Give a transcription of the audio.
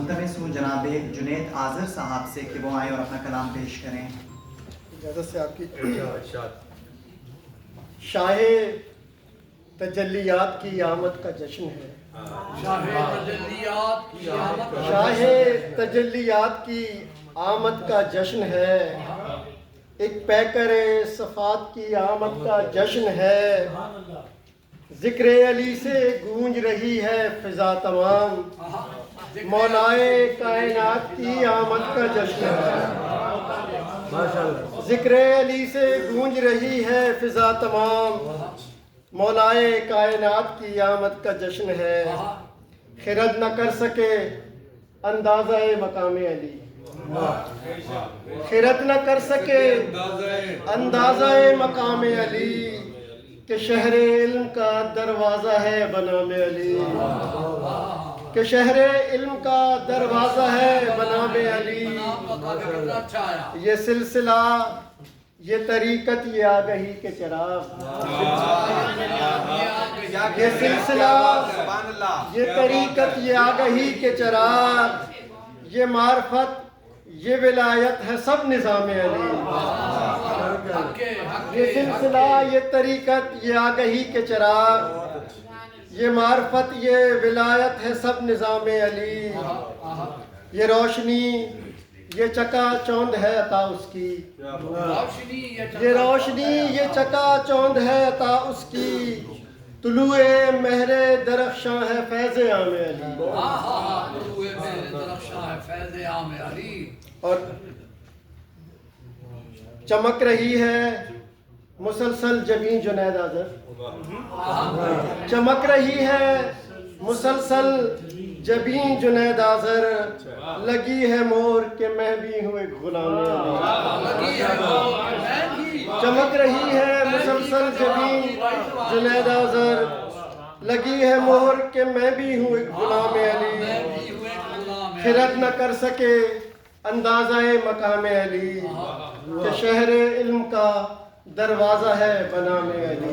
ملتمس ہوں جناب جنید آذر صاحب سے کہ وہ آئیں اور اپنا کلام پیش کریں۔ اجازت سے آپ کی شاہ تجلیات کی آمد کا جشن ہے، شاہ تجلیات کی آمد کا جشن ہے، ایک پیکر صفات کی آمد کا جشن ہے، ذکر علی سے گونج رہی ہے فضا تمام، مولائے کائنات کی آمد کا جشن ہے، ذکر علی سے گونج رہی ہے فضا تمام، مولائے کائنات کی آمد کا جشن ہے، خرد نہ کر سکے اندازہ مقام علی، خرد نہ کر سکے اندازہ مقام علی، کہ شہر علم کا دروازہ ہے بنام علی، کہ شہر علم کا دروازہ ہے بنام علی، یہ سلسلہ یہ طریقت یہ آگہی کے چراغ، یہ سلسلہ یہ طریقت یہ آگہی کے چراغ، یہ معرفت یہ ولایت ہے سب نظام علی، یہ سلسلہ یہ طریقت یہ آگہی کے چراغ، یہ معرفت یہ ولایت ہے سب نظام علی، یہ روشنی یہ چکا چوند ہے عطا اس کی، یہ روشنی یہ چکا چوند ہے عطا اس کی، طلوع مہر درخشاں ہے فیض عام علی، اور چمک رہی ہے مسلسل جبیں جنید آذر، چمک رہی ہے مسلسل جبیں جنید آذر، لگی ہے مور کہ میں بھی ہوں ایک غلام علی، چمک رہی ہے مسلسل جبیں جنید آذر، لگی ہے مور کہ میں بھی ہوں ایک غلام علی، خرد نہ کر سکے اندازہ مقام علی، کہ شہر علم کا دروازہ ہے بنام علی۔